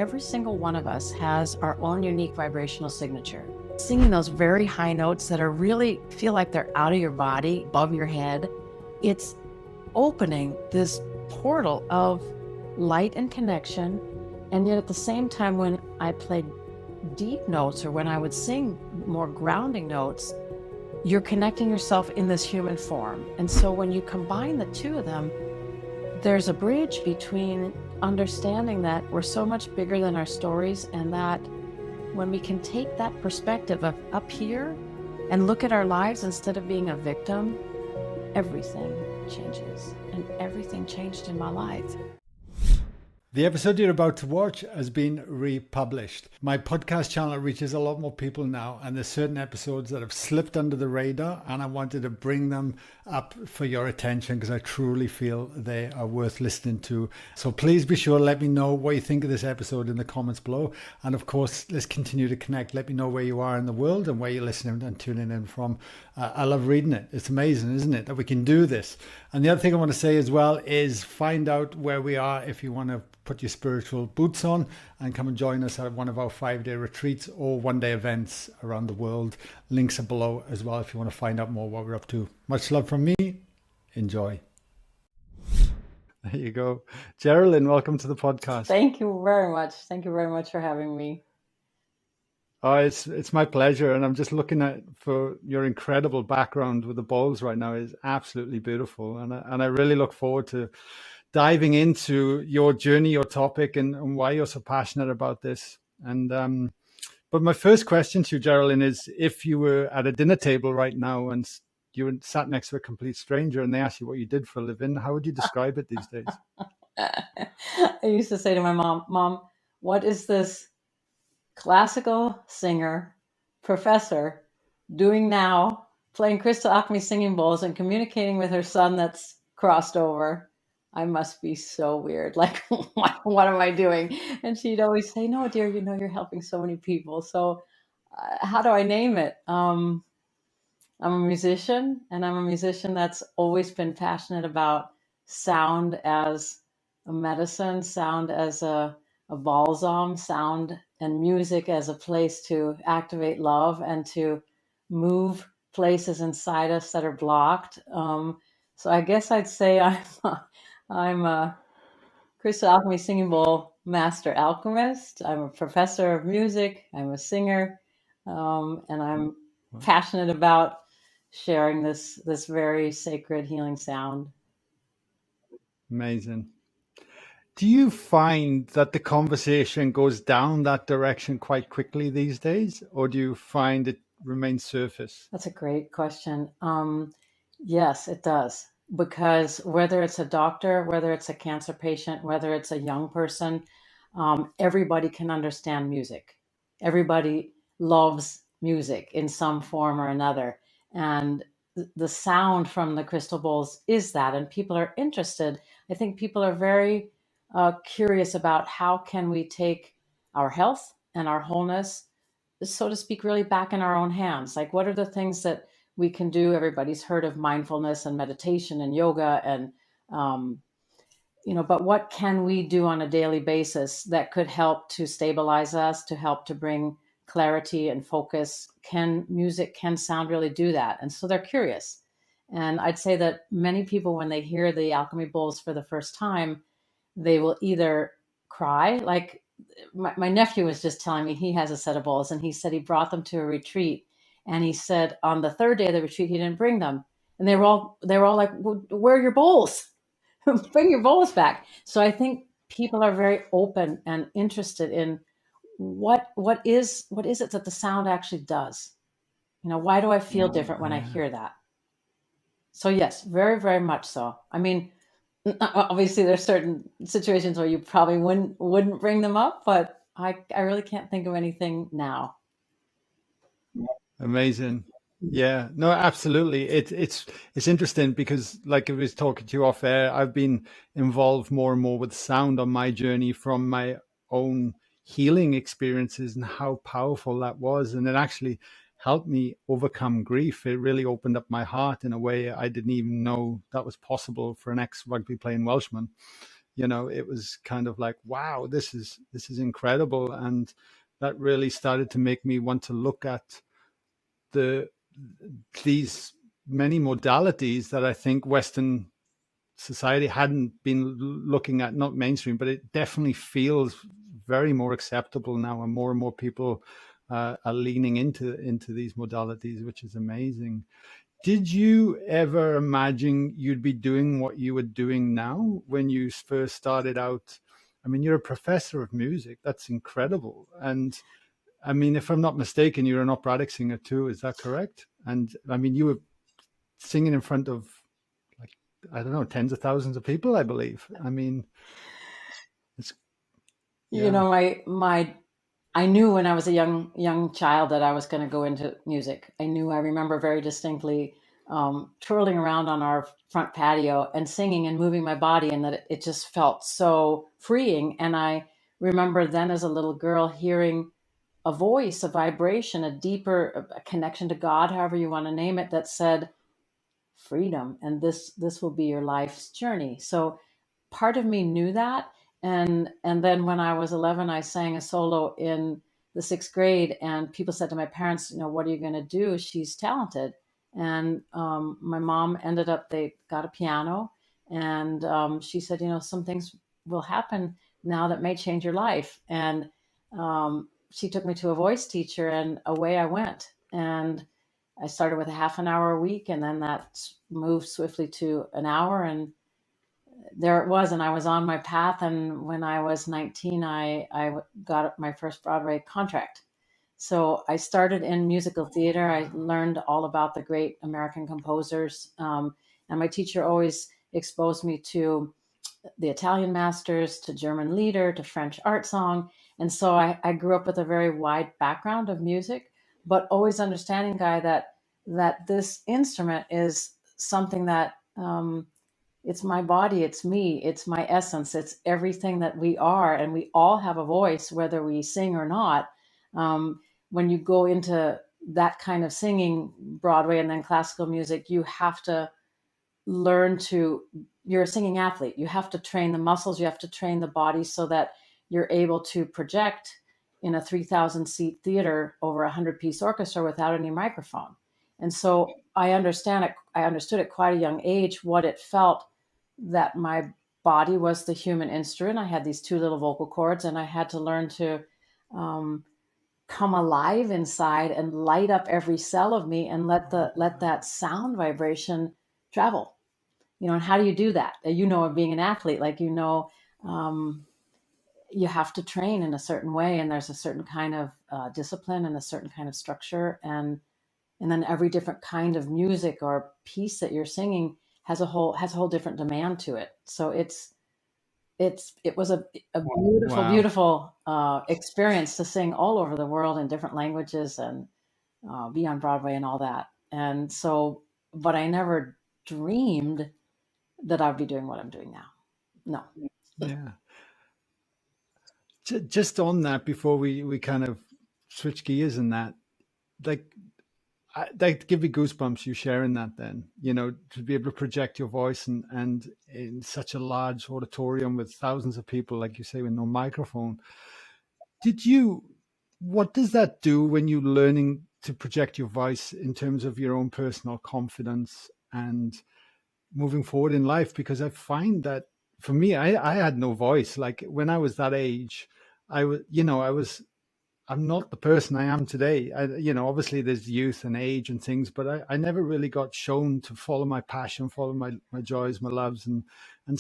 every single one of us has our own unique vibrational signature. Singing those very high notes that are really feel like they're out of your body, above your head, it's opening this portal of light and connection. And yet at the same time, when I played deep notes or when I would sing more grounding notes, you're connecting yourself in this human form. And so when you combine the two of them, there's a bridge between understanding that we're so much bigger than our stories, and that when we can take that perspective of up here and look at our lives instead of being a victim, everything changes. And everything changed in my life. The episode you're about to watch has been republished. My podcast channel reaches a lot more people now, and there's certain episodes that have slipped under the radar, and I wanted to bring them up for your attention because I truly feel they are worth listening to. So please be sure to let me know what you think of this episode in the comments below. And of course, let's continue to connect. Let me know where you are in the world and where you're listening and tuning in from. I love reading it. It's amazing, isn't it, that we can do this? And the other thing I want to say as well is find out where we are if you want to put your spiritual boots on and come and join us at one of our 5-day retreats or one-day events around the world. Links are below as well if you want to find out more what we're up to. Much love from me. Enjoy. There you go. Jeralyn, welcome to the podcast. Thank you very much. Thank you very much for having me. Oh, it's my pleasure. And I'm just looking for your incredible background with the bowls right now. Is absolutely beautiful. And I really look forward to diving into your journey, your topic, and why you're so passionate about this. And but my first question to you, Jeralyn, is if you were at a dinner table right now and you were sat next to a complete stranger and they asked you what you did for a living, how would you describe it these days? I used to say to my Mom, what is this classical singer, professor, doing now, playing crystal alchemy singing bowls and communicating with her son that's crossed over? I must be so weird. Like, what am I doing? And she'd always say, no, dear, you're helping so many people. So how do I name it? I'm a musician, and I'm a musician that's always been passionate about sound as a medicine, sound as a balsam, sound and music as a place to activate love and to move places inside us that are blocked. So I guess I'd say I'm a crystal alchemy singing bowl master alchemist. I'm a professor of music. I'm a singer, and I'm passionate about sharing this very sacred healing sound. Amazing. Do you find that the conversation goes down that direction quite quickly these days, or do you find it remains surface? That's a great question. Yes, it does. Because whether it's a doctor, whether it's a cancer patient, whether it's a young person, everybody can understand music. Everybody loves music in some form or another. And the sound from the crystal bowls is that, and people are interested. I think people are very curious about how can we take our health and our wholeness, so to speak, really back in our own hands. Like, what are the things that we can do? Everybody's heard of mindfulness and meditation and yoga and, but what can we do on a daily basis that could help to stabilize us, to help to bring clarity and focus? Music, can sound really do that? And so they're curious. And I'd say that many people, when they hear the alchemy bowls for the first time, they will either cry, like my nephew was just telling me he has a set of bowls, and he said he brought them to a retreat. And he said on the third day of the retreat, he didn't bring them. And they were all like, well, where are your bowls? Bring your bowls back. So I think people are very open and interested in what is it that the sound actually does? Why do I feel different when I hear that? So yes, very, very much so. I mean, obviously there's certain situations where you probably wouldn't bring them up, but I really can't think of anything now. Amazing. Yeah, no, absolutely. It's interesting because, like I was talking to you off air, I've been involved more and more with sound on my journey from my own healing experiences and how powerful that was. And it actually helped me overcome grief. It really opened up my heart in a way I didn't even know that was possible for an ex-rugby playing Welshman. You know, it was kind of like, wow, this is incredible. And that really started to make me want to look at the these many modalities that I think Western society hadn't been looking at, not mainstream, but it definitely feels very more acceptable now, and more people are leaning into these modalities, which is amazing. Did you ever imagine you'd be doing what you were doing now when you first started out? I mean, you're a professor of music. That's incredible. And I mean, if I'm not mistaken, you're an operatic singer too. Is that correct? And I mean, you were singing in front of, like, I don't know, tens of thousands of people, I believe. I mean, it's, You yeah. know, my I knew when I was a young child that I was going to go into music. I remember very distinctly twirling around on our front patio and singing and moving my body, and that it just felt so freeing. And I remember then as a little girl hearing a voice, a vibration, a deeper a connection to God, however you want to name it, that said freedom, and this will be your life's journey. So part of me knew that. And then when I was 11, I sang a solo in the 6th grade, and people said to my parents, what are you going to do? She's talented. And my mom ended up, they got a piano, and she said, some things will happen now that may change your life. And she took me to a voice teacher, and away I went. And I started with a half an hour a week, and then that moved swiftly to an hour, and there it was. And I was on my path. And when I was 19, I got my first Broadway contract. So I started in musical theater. I learned all about the great American composers. And my teacher always exposed me to the Italian masters, to German lieder, to French art song. And so I grew up with a very wide background of music, but always understanding, Guy, that this instrument is something that it's my body, it's me, it's my essence, it's everything that we are, and we all have a voice, whether we sing or not. When you go into that kind of singing, Broadway and then classical music, you have to learn to, you're a singing athlete. You have to train the muscles, you have to train the body so that you're able to project in a 3,000 seat theater over a 100-piece orchestra without any microphone. And so I understood at quite a young age what it felt that my body was the human instrument. I had these two little vocal cords, and I had to learn to um, come alive inside and light up every cell of me and let that sound vibration travel. And how do you do that? Of being an athlete, like, um, you have to train in a certain way, and there's a certain kind of discipline and a certain kind of structure, and then every different kind of music or piece that you're singing has a whole different demand to it. So it was a beautiful, Wow. beautiful experience to sing all over the world in different languages, and be on Broadway and all that. And so, but I never dreamed that I'd be doing what I'm doing now. No. Yeah. Just on that, before we kind of switch gears in that, like, that give me goosebumps, you sharing that then, to be able to project your voice and in such a large auditorium with thousands of people, like you say, with no microphone. What does that do when you're learning to project your voice in terms of your own personal confidence and moving forward in life? Because I find that for me, I had no voice. Like when I was that age, I'm not the person I am today. Obviously there's youth and age and things, but I never really got shown to follow my passion, follow my joys, my loves, and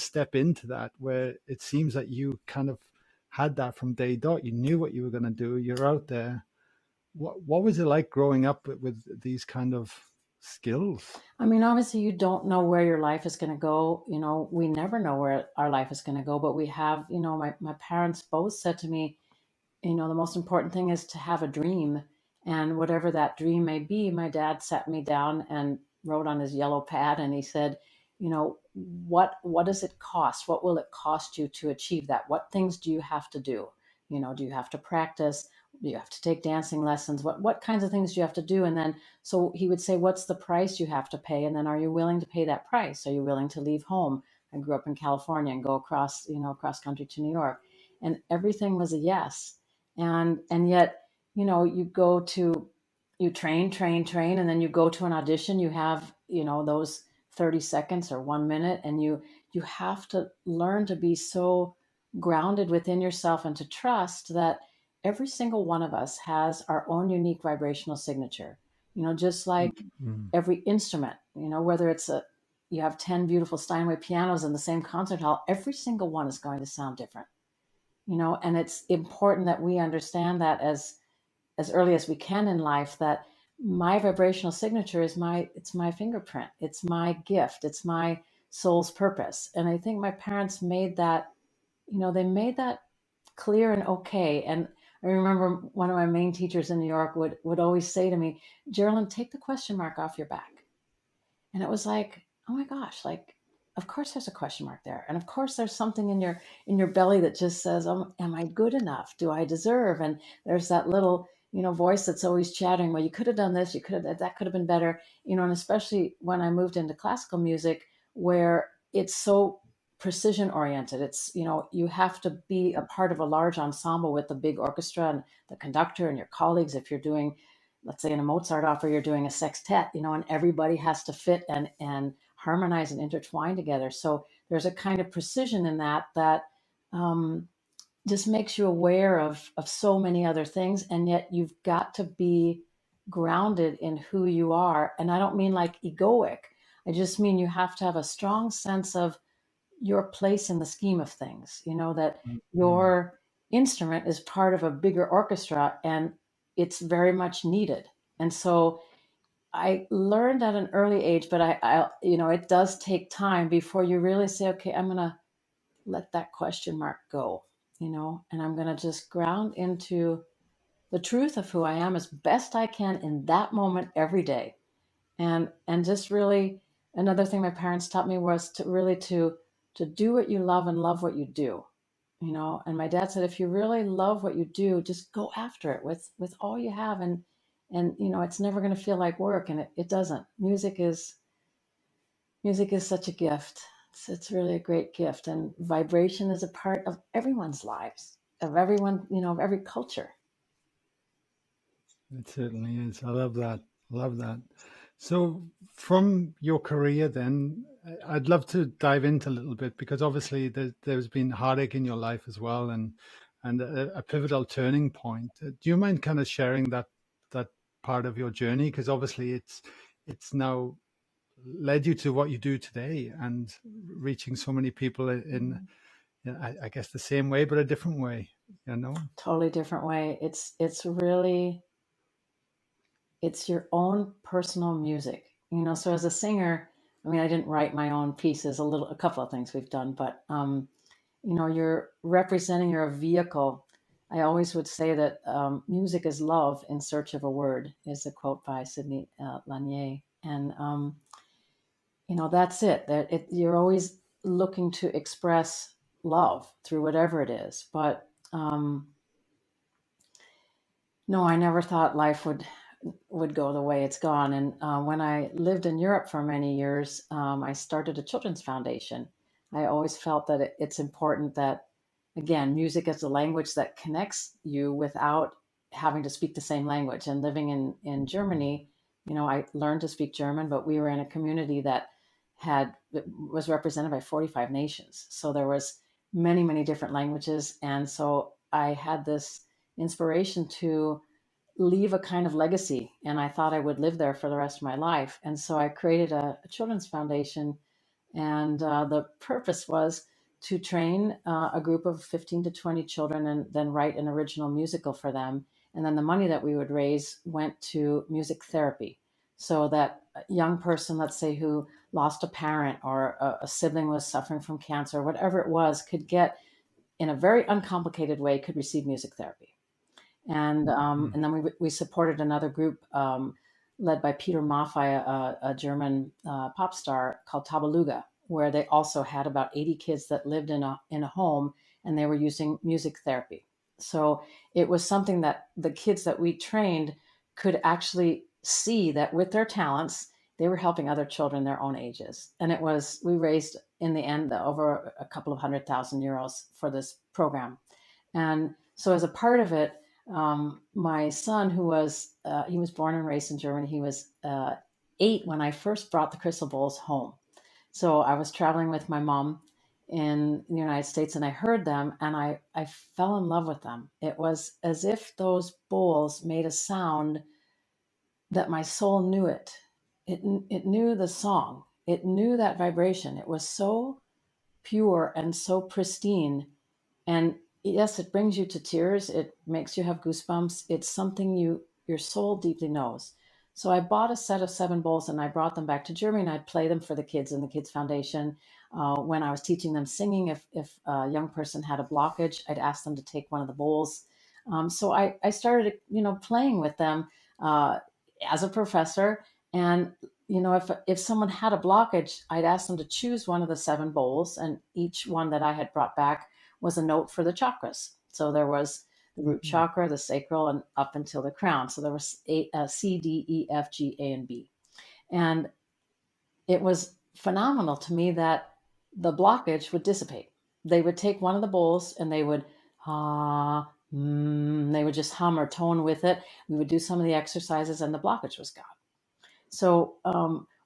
step into that, where it seems that you kind of had that from day dot. You knew what you were going to do. You're out there. What was it like growing up with these kind of skills? I mean, obviously, you don't know where your life is going to go. We never know where our life is going to go, but we have, my parents both said to me, the most important thing is to have a dream. And whatever that dream may be, my dad sat me down and wrote on his yellow pad, and he said, what does it cost? What will it cost you to achieve that? What things do you have to do? Do you have to practice? Do you have to take dancing lessons? What kinds of things do you have to do? And then, so he would say, what's the price you have to pay? And then, are you willing to pay that price? Are you willing to leave home? I grew up in California and go across, across country to New York, and everything was a yes. And yet, you train, and then you go to an audition, you have, those 30 seconds or 1 minute, and you have to learn to be so grounded within yourself and to trust that every single one of us has our own unique vibrational signature, just like every instrument, whether you have 10 beautiful Steinway pianos in the same concert hall, every single one is going to sound different, and it's important that we understand that as early as we can in life, that my vibrational signature is it's my fingerprint, it's my gift, it's my soul's purpose. And I think my parents made that, they made that clear and okay. And I remember one of my main teachers in New York would always say to me, Jeralyn, take the question mark off your back. And it was like, oh my gosh, like, of course there's a question mark there. And of course there's something in your belly that just says, oh, am I good enough? Do I deserve? And there's that little, voice that's always chattering, well, you could have done this, you could have, that could have been better, and especially when I moved into classical music, where it's so precision oriented. It's, you have to be a part of a large ensemble with the big orchestra and the conductor and your colleagues. If you're doing, let's say in a Mozart opera, you're doing a sextet, and everybody has to fit and harmonize and intertwine together. So there's a kind of precision in that just makes you aware of so many other things. And yet you've got to be grounded in who you are. And I don't mean like egoic. I just mean you have to have a strong sense of your place in the scheme of things, that your instrument is part of a bigger orchestra and it's very much needed. And so I learned at an early age, but it does take time before you really say, okay, I'm going to let that question mark go, and I'm going to just ground into the truth of who I am as best I can in that moment every day. And just really, another thing my parents taught me was to do what you love and love what you do, and my dad said, if you really love what you do, just go after it with all you have. And it's never going to feel like work, and it doesn't. Music is such a gift. It's really a great gift, and vibration is a part of everyone's lives, of everyone, of every culture. It certainly is. I love that. Love that. So, from your career, then, I'd love to dive into a little bit, because obviously there's been heartache in your life as well, and a pivotal turning point. Do you mind kind of sharing that part of your journey? Because obviously it's now led you to what you do today, and reaching so many people in I guess the same way, but a different way. Totally different way. It's really, it's your own personal music, so as a singer, I mean, I didn't write my own pieces. A couple of things we've done, but you're representing, you're a vehicle. I always would say that music is love in search of a word, is a quote by Sidney Lanier. And that's it. You're always looking to express love through whatever it is. But no, I never thought life would go the way it's gone. And when I lived in Europe for many years, I started a children's foundation. I always felt that it's important that, again, music is a language that connects you without having to speak the same language. And living in Germany, I learned to speak German, but we were in a community that was represented by 45 nations. So there was many, many different languages. And so I had this inspiration to leave a kind of legacy, and I thought I would live there for the rest of my life. And so I created a children's foundation, and the purpose was to train a group of 15 to 20 children and then write an original musical for them. And then the money that we would raise went to music therapy, so that a young person, let's say, who lost a parent, or a sibling was suffering from cancer, whatever it was, could get, in a very uncomplicated way, could receive music therapy. And then we supported another group led by Peter Maffay, a German pop star, called Tabaluga, where they also had about 80 kids that lived in a home, and they were using music therapy. So it was something that the kids that we trained could actually see that with their talents, they were helping other children their own ages. And we raised in the end over a couple of €100,000 for this program. And so as a part of it, my son, he was born and raised in Germany. He was 8 when I first brought the crystal bowls home. So I was traveling with my mom in the United States, and I heard them, and I fell in love with them. It was as if those bowls made a sound that my soul knew it. It knew the song. It knew that vibration. It was so pure and so pristine. And yes, it brings you to tears. It makes you have goosebumps. It's something your soul deeply knows. So I bought a set of 7 bowls and I brought them back to Germany, and I'd play them for the kids in the Kids Foundation. When I was teaching them singing, if a young person had a blockage, I'd ask them to take one of the bowls. So I started, playing with them as a professor. And if someone had a blockage, I'd ask them to choose one of the 7 bowls, and each one that I had brought back was a note for the chakras. So there was the root chakra, the sacral, and up until the crown. So there was C, D, E, F, G, A, and B. And it was phenomenal to me that the blockage would dissipate. They would take one of the bowls and they would, they would just hum or tone with it. We would do some of the exercises and the blockage was gone. So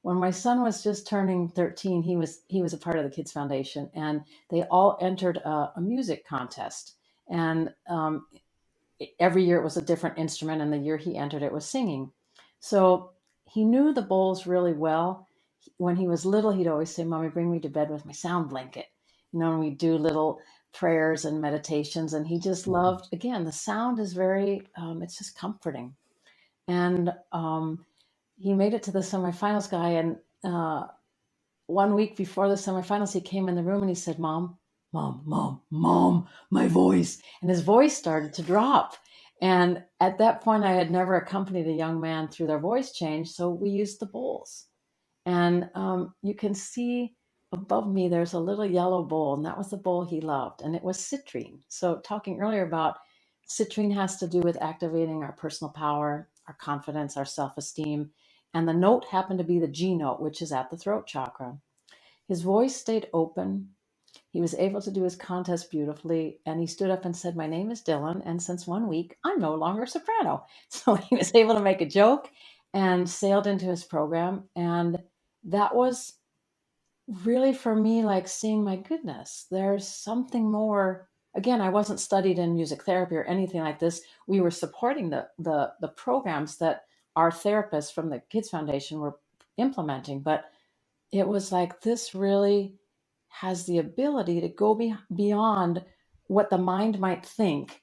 when my son was just turning 13, he was a part of the Kids Foundation, and they all entered a music contest. And every year it was a different instrument, and the year he entered it was singing. So he knew the bowls really well. When he was little, he'd always say, "Mommy, bring me to bed with my sound blanket." And we'd do little prayers and meditations, and he just loved, again, the sound is very, it's just comforting. And he made it to the semifinals, guy. And 1 week before the semifinals, he came in the room and he said, "Mom, mom, mom, mom, my voice." And his voice started to drop. And at that point, I had never accompanied a young man through their voice change. So we used the bowls. And you can see above me, there's a little yellow bowl, and that was the bowl he loved. And it was citrine. So talking earlier about citrine has to do with activating our personal power, our confidence, our self-esteem. And the note happened to be the G note, which is at the throat chakra. His voice stayed open. He was able to do his contest beautifully. And he stood up and said, "My name is Dylan, and since 1 week, I'm no longer a soprano." So he was able to make a joke and sailed into his program. And that was really, for me, like seeing, my goodness, there's something more. Again, I wasn't studied in music therapy or anything like this. We were supporting the programs that our therapists from the Kids Foundation were implementing. But it was like, this really has the ability to go beyond what the mind might think,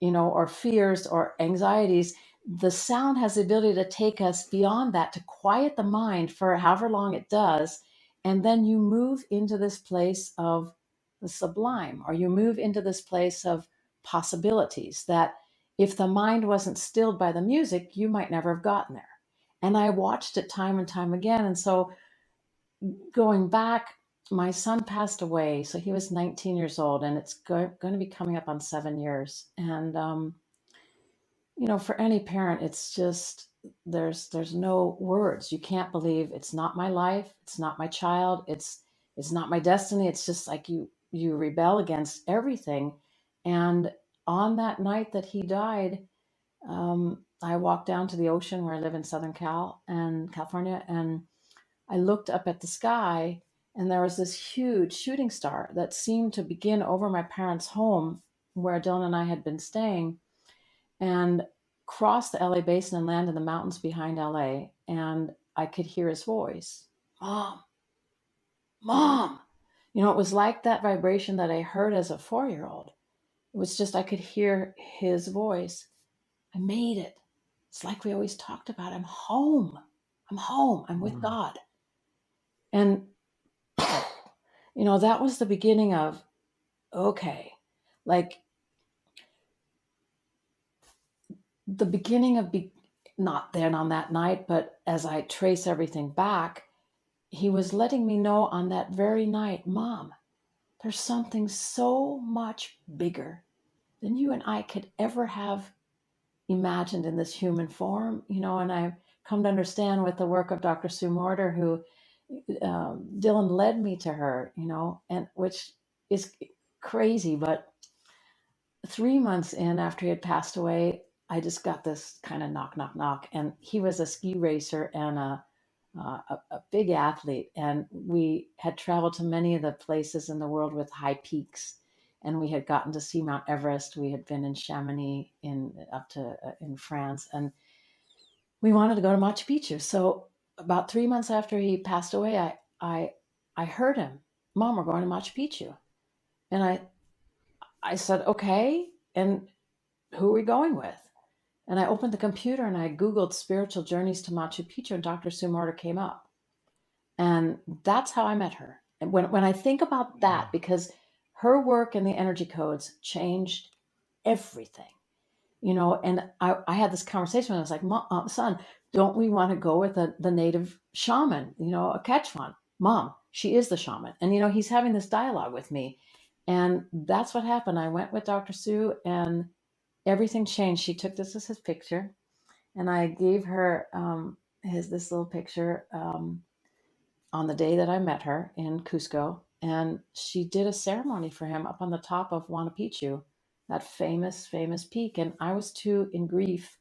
or fears or anxieties. The sound has the ability to take us beyond that, to quiet the mind for however long it does. And then you move into this place of the sublime, or you move into this place of possibilities that if the mind wasn't stilled by the music, you might never have gotten there. And I watched it time and time again. And so going back, my son passed away. So he was 19 years old, and it's going to be coming up on 7 years. And, for any parent, it's just, there's no words. You can't believe it's not my life. It's not my child. It's not my destiny. It's just like you rebel against everything. And on that night that he died, I walked down to the ocean where I live in Southern California, and I looked up at the sky, and there was this huge shooting star that seemed to begin over my parents' home where Dylan and I had been staying, and cross the LA basin and land in the mountains behind LA. And I could hear his voice, "Mom, Mom." It was like that vibration that I heard as a 4-year-old. It was just, I could hear his voice. "I made it. It's like we always talked about. I'm home. I'm home. I'm with God." And that was the beginning of, okay, like the beginning of, not then on that night, but as I trace everything back, he was letting me know on that very night, "Mom, there's something so much bigger than you and I could ever have imagined in this human form." And I come to understand with the work of Dr. Sue Morter, who Dylan led me to her, and which is crazy. But 3 months in after he had passed away, I just got this kind of knock, knock, knock. And he was a ski racer and a big athlete. And we had traveled to many of the places in the world with high peaks. And we had gotten to see Mount Everest. We had been in Chamonix in France. And we wanted to go to Machu Picchu. So about 3 months after he passed away, I heard him, Mom, we're going to Machu Picchu. And I said, okay. And who are we going with? And I opened the computer and I Googled spiritual journeys to Machu Picchu, and Dr. Sue Morter came up. And that's how I met her. And when I think about that, because her work and the energy codes changed everything, and I had this conversation. I was like, son, don't we want to go with the native shaman, a Quechuan? Mom, she is the shaman. And, he's having this dialogue with me. And that's what happened. I went with Dr. Sue and everything changed. She took this as his picture, and I gave her this little picture on the day that I met her in Cusco, and she did a ceremony for him up on the top of Huayna Picchu, that famous, famous peak. And I was too in grief.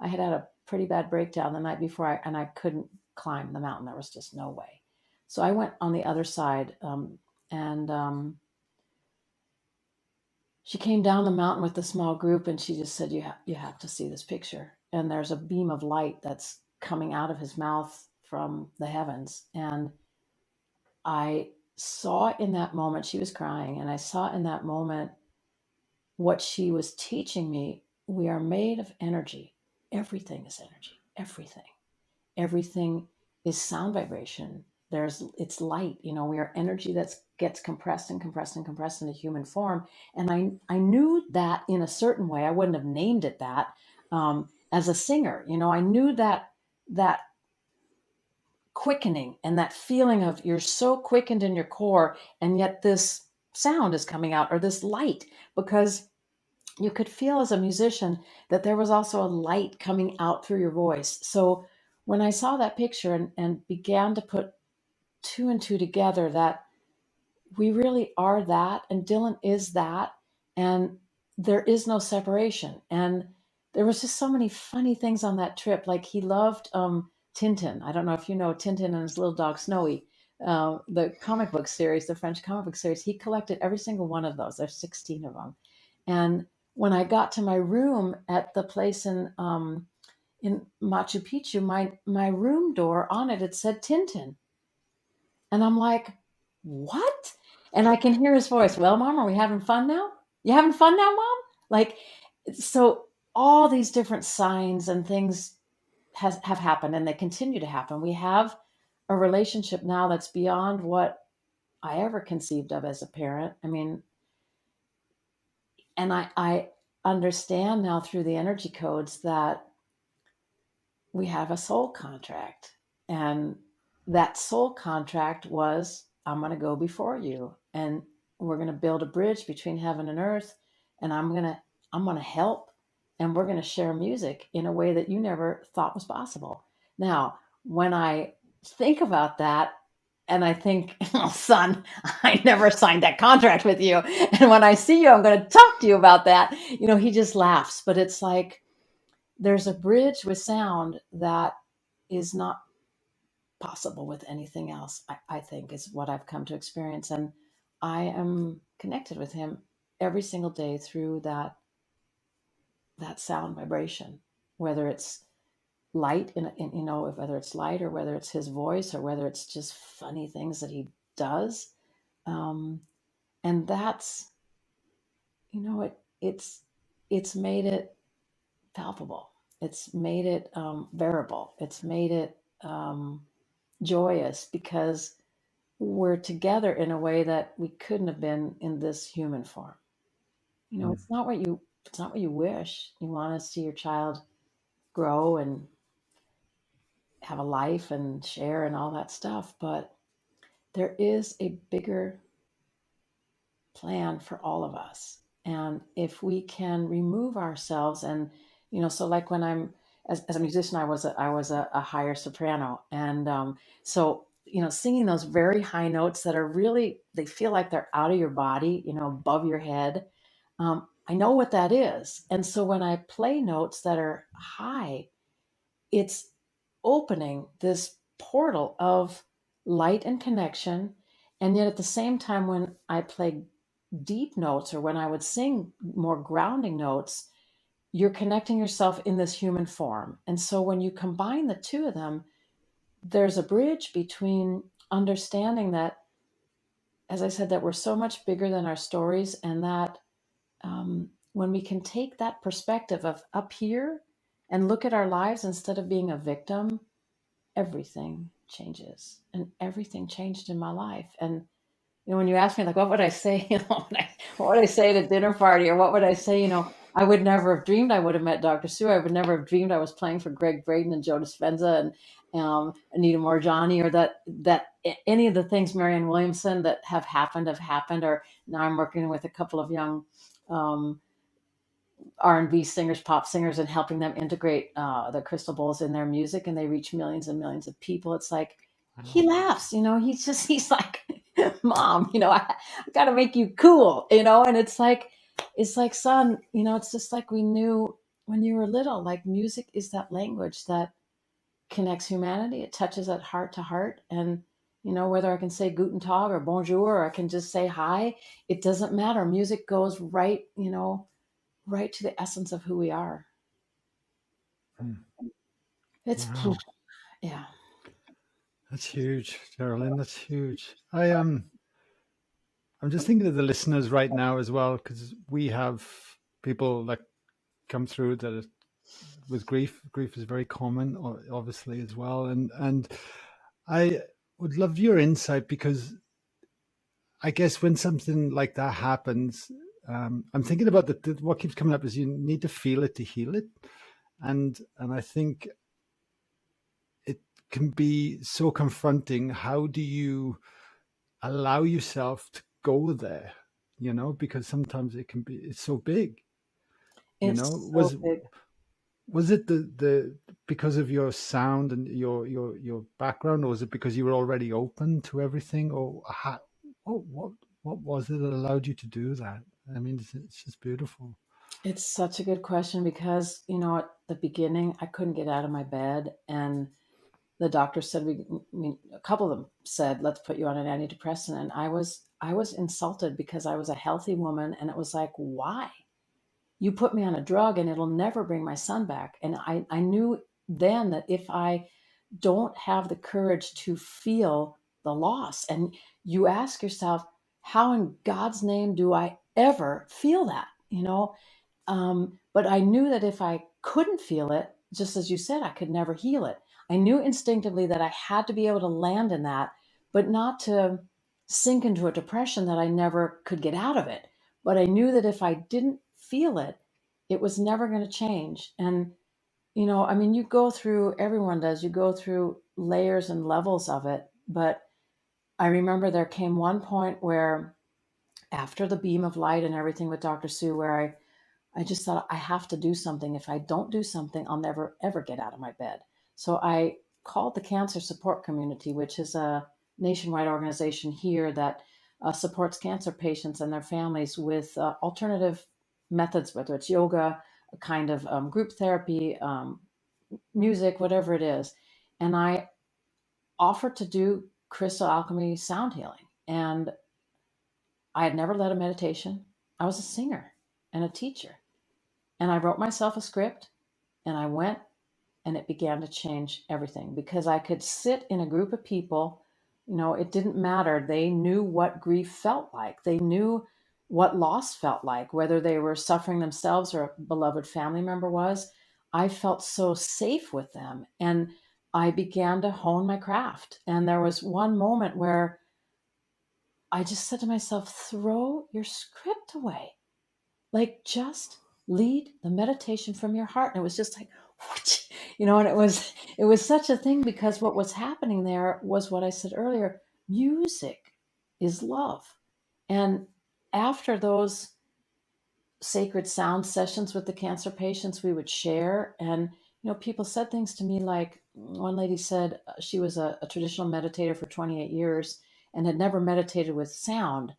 I had a pretty bad breakdown the night before, and I couldn't climb the mountain. There was just no way. So I went on the other side, and she came down the mountain with a small group, and she just said, you have to see this picture. And there's a beam of light that's coming out of his mouth from the heavens. And I saw in that moment, she was crying, and I saw in that moment what she was teaching me. We are made of energy. Everything is energy. Everything is sound vibration. It's light. We are energy that gets compressed and compressed and compressed into human form. And I knew that in a certain way. I wouldn't have named it that as a singer. I knew that quickening and that feeling of you're so quickened in your core, and yet this sound is coming out, or this light, because you could feel as a musician that there was also a light coming out through your voice. So when I saw that picture and began to put two and two together, that we really are that, and Dylan is that, and there is no separation. And there was just so many funny things on that trip. Like, he loved Tintin. I don't know if you know Tintin and his little dog Snowy, the comic book series, the French comic book series. He collected every single one of those. There's 16 of them. And when I got to my room at the place in Machu Picchu, my room door on it, it said Tintin. And I'm like, what? And I can hear his voice. Well, Mom, are we having fun now? You having fun now, Mom? Like, so all these different signs and things have happened, and they continue to happen. We have a relationship now that's beyond what I ever conceived of as a parent. I mean, and I understand now through the energy codes that we have a soul contract. And that soul contract was, I'm going to go before you, and we're going to build a bridge between heaven and earth, and I'm going to help, and we're going to share music in a way that you never thought was possible. Now, when I think about that, and I think, oh, son, I never signed that contract with you. And when I see you, I'm going to talk to you about that. He just laughs. But it's like there's a bridge with sound that is not possible with anything else, I think, is what I've come to experience. And I am connected with him every single day through that sound vibration, whether it's light whether it's light, or whether it's his voice, or whether it's just funny things that he does. And that's, it's made it palpable. It's made it bearable. It's made it joyous, because we're together in a way that we couldn't have been in this human form. It's not what you wish. You want to see your child grow and have a life and share and all that stuff, but there is a bigger plan for all of us. And if we can remove ourselves, and so like when I'm as a musician, I was a higher soprano, and so singing those very high notes that are really, they feel like they're out of your body, above your head. I know what that is, and so when I play notes that are high, it's opening this portal of light and connection. And yet at the same time, when I play deep notes, or when I would sing more grounding notes, you're connecting yourself in this human form. And so when you combine the two of them, there's a bridge between understanding that, as I said, that we're so much bigger than our stories, and that when we can take that perspective of up here and look at our lives instead of being a victim, everything changes. And everything changed in my life. And when you ask me, like, what would I say, what would I say at a dinner party, or what would I say, I would never have dreamed I would have met Dr. Sue. I would never have dreamed I was playing for Greg Braden and Joe Dispenza and Anita Morjani, or that any of the things, Marianne Williamson, that have happened. Or now I'm working with a couple of young um, R&B singers, pop singers, and helping them integrate the crystal bowls in their music, and they reach millions and millions of people. It's like, he laughs, he's like, Mom, I got to make you cool, and it's like, son, it's just like we knew when you were little, like music is that language that connects humanity. It touches at heart to heart. And, whether I can say Guten Tag or Bonjour, or I can just say hi, it doesn't matter. Music goes right, right to the essence of who we are. It's Wow. yeah. That's huge, Jeralyn. That's huge. I'm just thinking of the listeners right now as well, because we have people that come through that are, with grief. Grief is very common, obviously, as well. And I would love your insight, because I guess when something like that happens, I'm thinking about what keeps coming up is you need to feel it to heal it, and I think it can be so confronting. How do you allow yourself to go there? Because sometimes it's so big. It's so big. Was it the because of your sound and your background, or was it because you were already open to everything, or how, what was it that allowed you to do that? I mean, it's just beautiful. It's such a good question, because at the beginning I couldn't get out of my bed, and the doctor said, a couple of them said, let's put you on an antidepressant, and I was insulted, because I was a healthy woman, and it was like, why? You put me on a drug and it'll never bring my son back. And I knew then that if I don't have the courage to feel the loss, and you ask yourself, how in God's name do I ever feel that? But I knew that if I couldn't feel it, just as you said, I could never heal it. I knew instinctively that I had to be able to land in that, but not to sink into a depression that I never could get out of it. But I knew that if I didn't feel it, it was never going to change. And, I mean, everyone does, you go through layers and levels of it. But I remember there came one point where, after the beam of light and everything with Dr. Sue, where I just thought, I have to do something. If I don't do something, I'll never, ever get out of my bed. So I called the Cancer Support Community, which is a nationwide organization here that supports cancer patients and their families with alternative methods, whether it's yoga, a kind of group therapy, music, whatever it is. And I offered to do crystal alchemy sound healing. And I had never led a meditation. I was a singer and a teacher. And I wrote myself a script, and I went, and it began to change everything, because I could sit in a group of people. It didn't matter. They knew what grief felt like. They knew what loss felt like, whether they were suffering themselves or a beloved family member was. I felt so safe with them. And I began to hone my craft. And there was one moment where I just said to myself, throw your script away. Like, just lead the meditation from your heart. And it was just like, and it was such a thing, because what was happening there was what I said earlier: music is love. And after those sacred sound sessions with the cancer patients, we would share, and people said things to me like, one lady said she was a traditional meditator for 28 years and had never meditated with sound.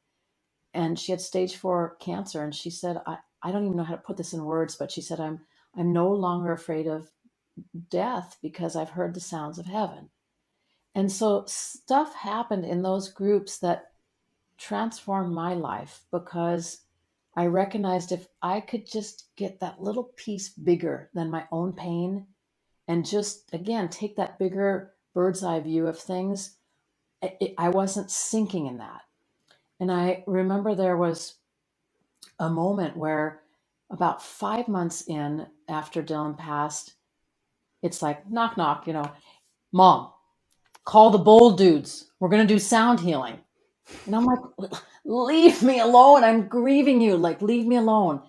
And she had stage 4 cancer. And she said, I don't even know how to put this in words, but she said, I'm no longer afraid of death because I've heard the sounds of heaven. And so stuff happened in those groups that transformed my life because I recognized if I could just get that little piece bigger than my own pain and just, again, take that bigger bird's eye view of things, I wasn't sinking in that. And I remember there was a moment where about 5 months in after Dylan passed, it's like, knock, knock, Mom, call the bold dudes. We're going to do sound healing. And I'm like, leave me alone. I'm grieving you. Like, leave me alone.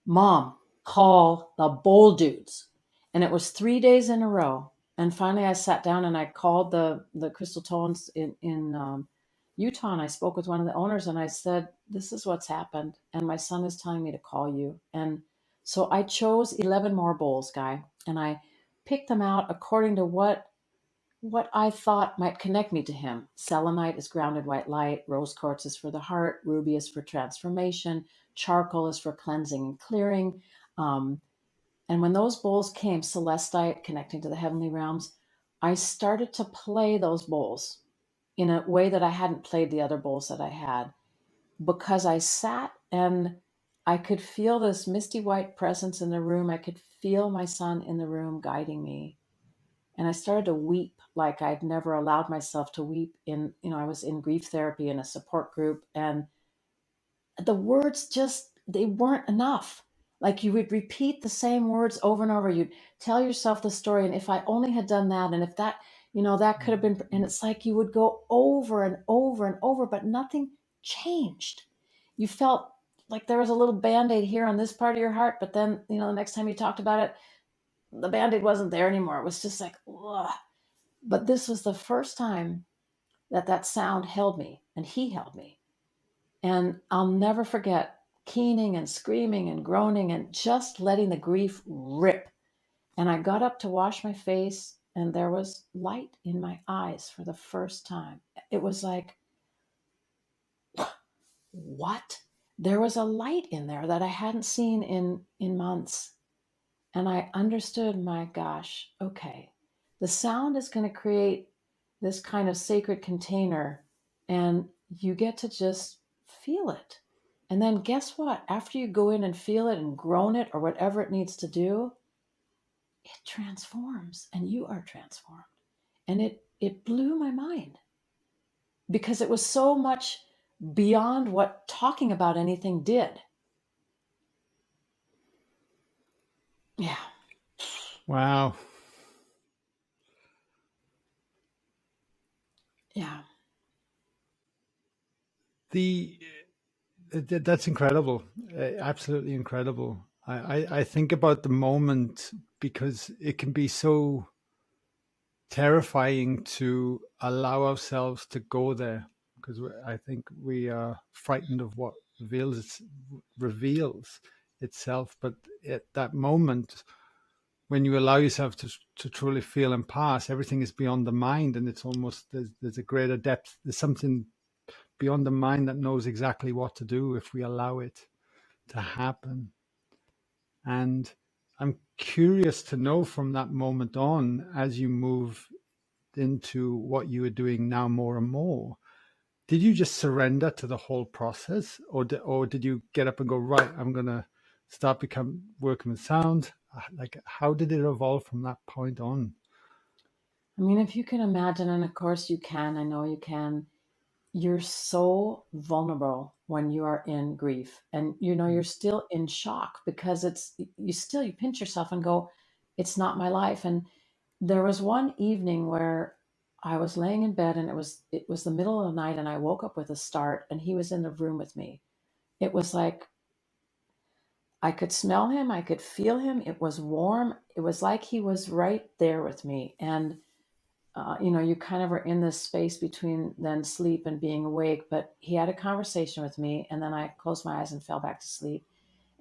Mom, call the bold dudes. And it was 3 days in a row. And finally I sat down and I called the Crystal Tones in Utah. And I spoke with one of the owners and I said, this is what's happened. And my son is telling me to call you. And so I chose 11 more bowls, Guy. And I picked them out according to what I thought might connect me to him. Selenite is grounded white light. Rose quartz is for the heart. Ruby is for transformation. Charcoal is for cleansing and clearing. And when those bowls came, celestite, connecting to the heavenly realms, I started to play those bowls in a way that I hadn't played the other bowls that I had, because I sat and I could feel this misty white presence in the room. I could feel my son in the room guiding me. And I started to weep like I'd never allowed myself to weep I was in grief therapy in a support group, and the words they weren't enough. Like, you would repeat the same words over and over. You'd tell yourself the story. And if I only had done that, and if that, that could have been, and it's like you would go over and over and over, but nothing changed. You felt like there was a little Band-Aid here on this part of your heart, but then, the next time you talked about it, the Band-Aid wasn't there anymore. It was just like, ugh. But this was the first time that sound held me, and he held me. And I'll never forget keening and screaming and groaning and just letting the grief rip. And I got up to wash my face, and there was light in my eyes for the first time. It was like, what? There was a light in there that I hadn't seen in months. And I understood, my gosh, okay, the sound is going to create this kind of sacred container, and you get to just feel it. And then guess what? After you go in and feel it and groan it or whatever it needs to do, it transforms and you are transformed. And it blew my mind because it was so much beyond what talking about anything did. Yeah. Wow. Yeah. That's incredible. Absolutely incredible. I think about the moment because it can be so terrifying to allow ourselves to go there, because I think we are frightened of what reveals itself. But at that moment, when you allow yourself to truly feel and pass, everything is beyond the mind, and it's almost there's a greater depth. There's something beyond the mind that knows exactly what to do if we allow it to happen. And I'm curious to know, from that moment on, as you move into what you are doing now more and more, did you just surrender to the whole process, or did you get up and go, right, I'm going to start working with sound? Like, how did it evolve from that point on? I mean, if you can imagine, and of course you can, I know you can, you're so vulnerable when you are in grief, and you're still in shock because you pinch yourself and go, it's not my life. And there was one evening where I was laying in bed, and it was the middle of the night, and I woke up with a start, and he was in the room with me. It was like I could smell him, I could feel him. It was warm. It was like he was right there with me. And you kind of are in this space between then sleep and being awake. But he had a conversation with me, and then I closed my eyes and fell back to sleep.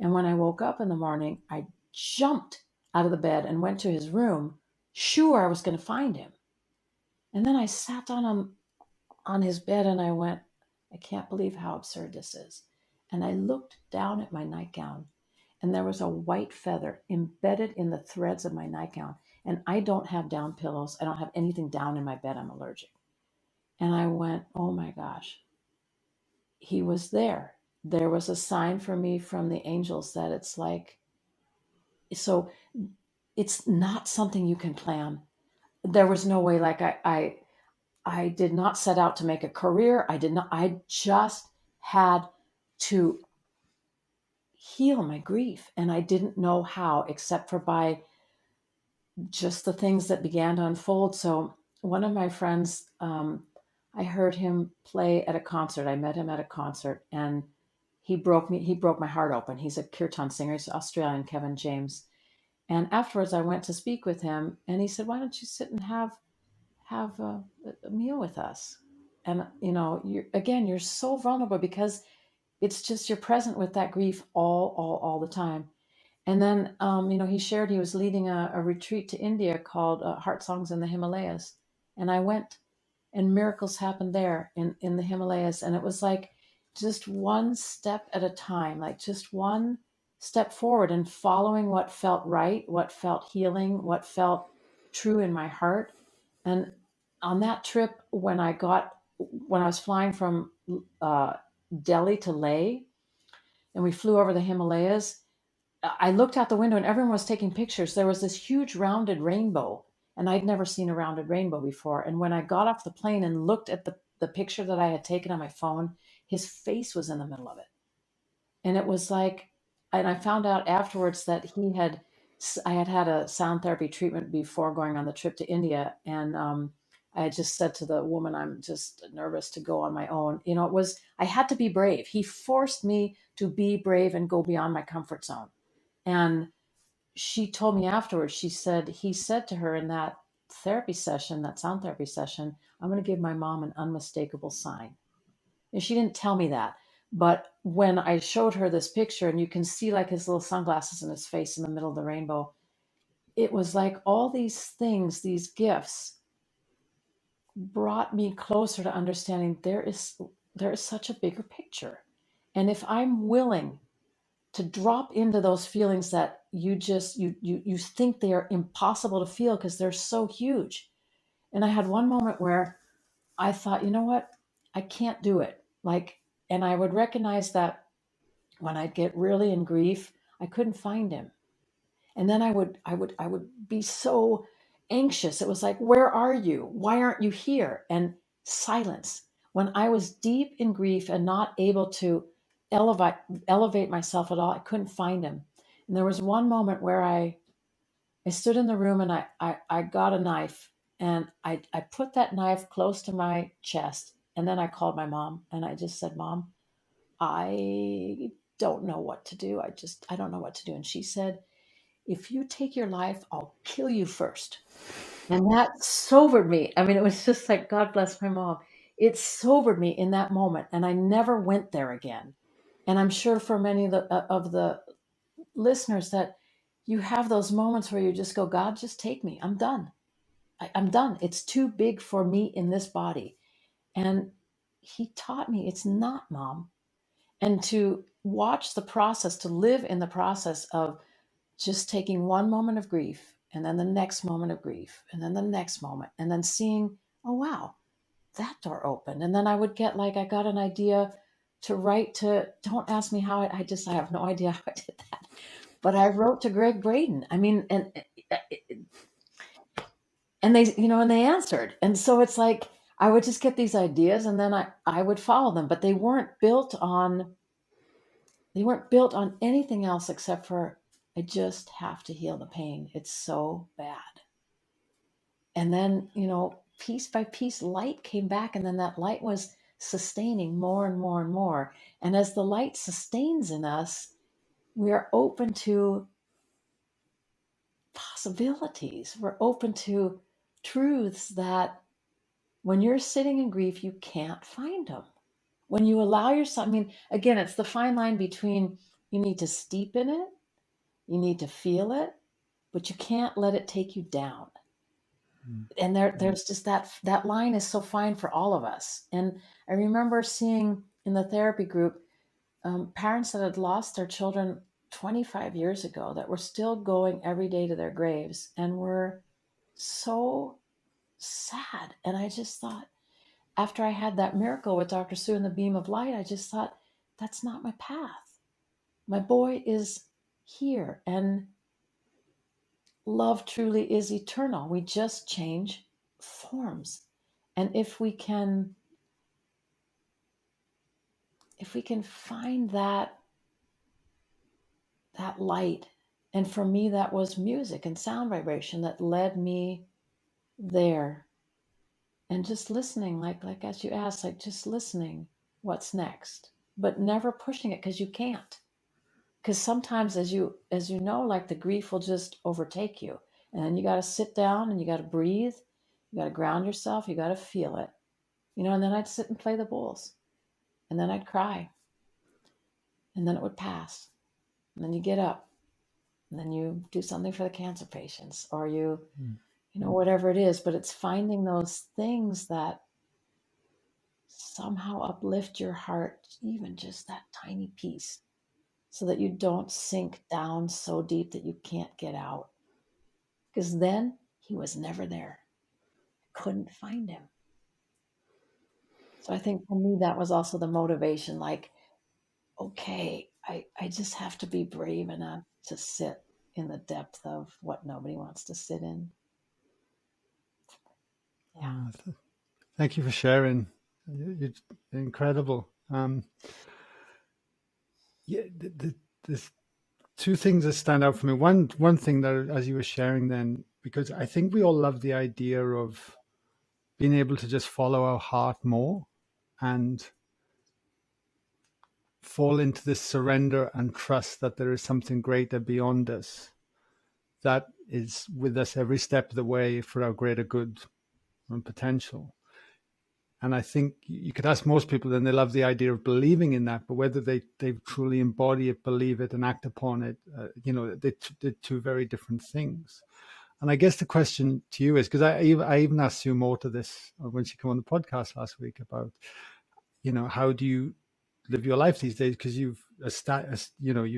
And when I woke up in the morning, I jumped out of the bed and went to his room, sure I was going to find him. And then I sat down on his bed and I went, I can't believe how absurd this is. And I looked down at my nightgown and there was a white feather embedded in the threads of my nightgown. And I don't have down pillows. I don't have anything down in my bed. I'm allergic. And I went, oh my gosh, he was there. There was a sign for me from the angels that it's like, so it's not something you can plan. There was no way, like I did not set out to make a career. I just had to heal my grief. And I didn't know how, except for by just the things that began to unfold. So one of my friends, I heard him play at a concert. I met him at a concert and he broke my heart open. He's a kirtan singer. He's Australian, Kevin James. And afterwards I went to speak with him and he said, why don't you sit and have a meal with us? And you're so vulnerable because it's just you're present with that grief all the time. And then he shared he was leading a retreat to India called Heart Songs in the Himalayas, and I went, and miracles happened there in the Himalayas, and it was like just one step at a time, like just one step forward and following what felt right, what felt healing, what felt true in my heart. And on that trip, when I was flying from uh, Delhi to Leh, and we flew over the Himalayas, I looked out the window and everyone was taking pictures. There was this huge rounded rainbow, and I'd never seen a rounded rainbow before. And when I got off the plane and looked at the picture that I had taken on my phone, his face was in the middle of it. And it was like, and I found out afterwards that I had had a sound therapy treatment before going on the trip to India. And I had just said to the woman, I'm just nervous to go on my own. I had to be brave. He forced me to be brave and go beyond my comfort zone. And she told me afterwards, he said to her in that sound therapy session, I'm going to give my mom an unmistakable sign. And she didn't tell me that. But when I showed her this picture and you can see like his little sunglasses in his face in the middle of the rainbow, it was like all these things, these gifts brought me closer to understanding there is such a bigger picture. And if I'm willing to drop into those feelings that you think they are impossible to feel because they're so huge. And I had one moment where I thought, you know what? I can't do it. And I would recognize that when I'd get really in grief, I couldn't find him. And then I would be so anxious. It was like, where are you? Why aren't you here? And silence. When I was deep in grief and not able to elevate myself at all, I couldn't find him. And there was one moment where I stood in the room and I got a knife and I put that knife close to my chest. And then I called my mom and I just said, Mom, I don't know what to do. I don't know what to do. And she said, if you take your life, I'll kill you first. And that sobered me. I mean, it was just like, God bless my mom. It sobered me in that moment. And I never went there again. And I'm sure for many of the listeners that you have those moments where you just go, God, just take me. I'm done. I'm done. It's too big for me in this body. And he taught me it's not, Mom. And to watch the process, to live in the process of just taking one moment of grief and then the next moment of grief and then the next moment and then seeing, oh, wow, that door opened. And then I would get I got an idea to write to, don't ask me how I have no idea how I did that. But I wrote to Greg Braden. I mean, and they answered. And so it's like, I would just get these ideas and then I would follow them, but they weren't built on anything else except for, I just have to heal the pain. It's so bad. And then, piece by piece, light came back, and then that light was sustaining more and more and more. And as the light sustains in us, we are open to possibilities. We're open to truths that when you're sitting in grief, you can't find them. When you allow yourself, I mean, again, it's the fine line between you need to steep in it, you need to feel it, but you can't let it take you down. And there's just that line is so fine for all of us. And I remember seeing in the therapy group parents that had lost their children 25 years ago that were still going every day to their graves and were so sad. And I just thought, after I had that miracle with Dr. Sue and the beam of light, I just thought, that's not my path. My boy is here, and love truly is eternal. We just change forms. And if we can find that light, and for me that was music and sound vibration that led me there, and just listening, like as you asked, like just listening, what's next, but never pushing it, because you can't. Because sometimes, as you know, like the grief will just overtake you, and then you got to sit down and you got to breathe, you got to ground yourself, you got to feel it, and then I'd sit and play the bowls, and then I'd cry, and then it would pass, and then you get up, and then you do something for the cancer patients, or you whatever it is. But it's finding those things that somehow uplift your heart, even just that tiny piece, so that you don't sink down so deep that you can't get out. Because then he was never there. I couldn't find him. So I think for me, that was also the motivation, like, okay, I just have to be brave enough to sit in the depth of what nobody wants to sit in. Yeah. Thank you for sharing. It's incredible. Yeah, there's two things that stand out for me. One thing that, as you were sharing, then, because I think we all love the idea of being able to just follow our heart more and fall into this surrender and trust that there is something greater beyond us that is with us every step of the way for our greater good and potential. And I think you could ask most people, and they love the idea of believing in that, but whether they truly embody it, believe it, and act upon it, they're two very different things. And I guess the question to you is, because I even asked Sue Morta this when she came on the podcast last week about, how do you live your life these days? Because you're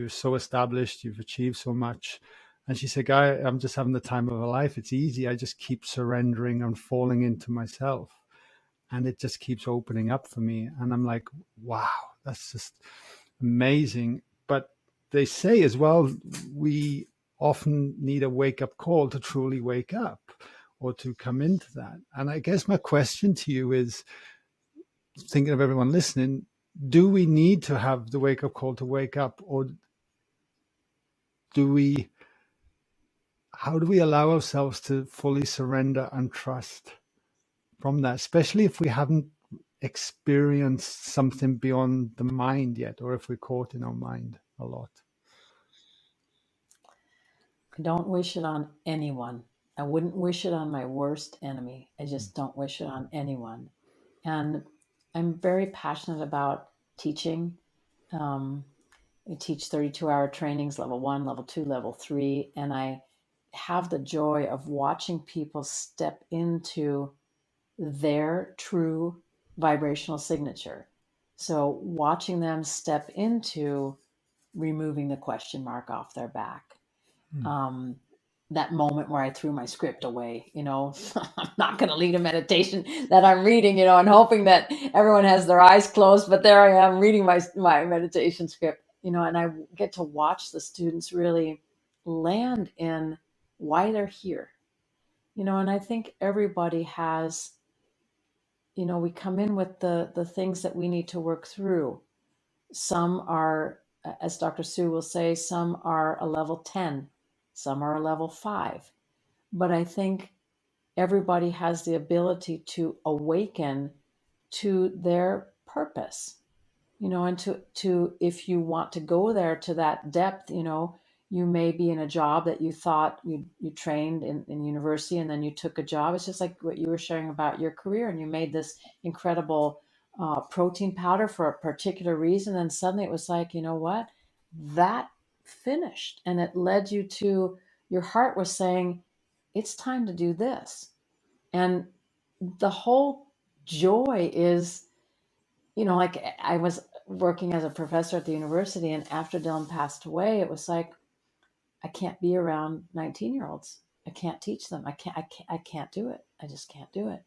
so established, you've achieved so much. And she said, Guy, I'm just having the time of a life. It's easy. I just keep surrendering and falling into myself. And it just keeps opening up for me. And I'm like, wow, that's just amazing. But they say as well, we often need a wake-up call to truly wake up or to come into that. And I guess my question to you is, thinking of everyone listening, do we need to have the wake-up call to wake up, or how do we allow ourselves to fully surrender and trust from that, especially if we haven't experienced something beyond the mind yet, or if we're caught in our mind a lot? I don't wish it on anyone. I wouldn't wish it on my worst enemy. I just don't wish it on anyone. And I'm very passionate about teaching. I teach 32-hour trainings, level 1, level 2, level 3, and I have the joy of watching people step into their true vibrational signature. So watching them step into removing the question mark off their back. That moment where I threw my script away, I'm not going to lead a meditation that I'm reading, and hoping that everyone has their eyes closed, but there I am reading my meditation script, and I get to watch the students really land in why they're here, and I think everybody has, we come in with the things that we need to work through. Some are, as Dr. Sue will say, some are a level 10, some are a level 5. But I think everybody has the ability to awaken to their purpose, and to if you want to go there to that depth, you may be in a job that you thought you trained in university, and then you took a job. It's just like what you were sharing about your career, and you made this incredible protein powder for a particular reason, and suddenly it was like, you know what, that finished, and it led you to your heart was saying, it's time to do this. And the whole joy is, like I was working as a professor at the university, and after Dylan passed away, it was like, I can't be around 19-year-olds. I can't teach them. I can't do it. I just can't do it.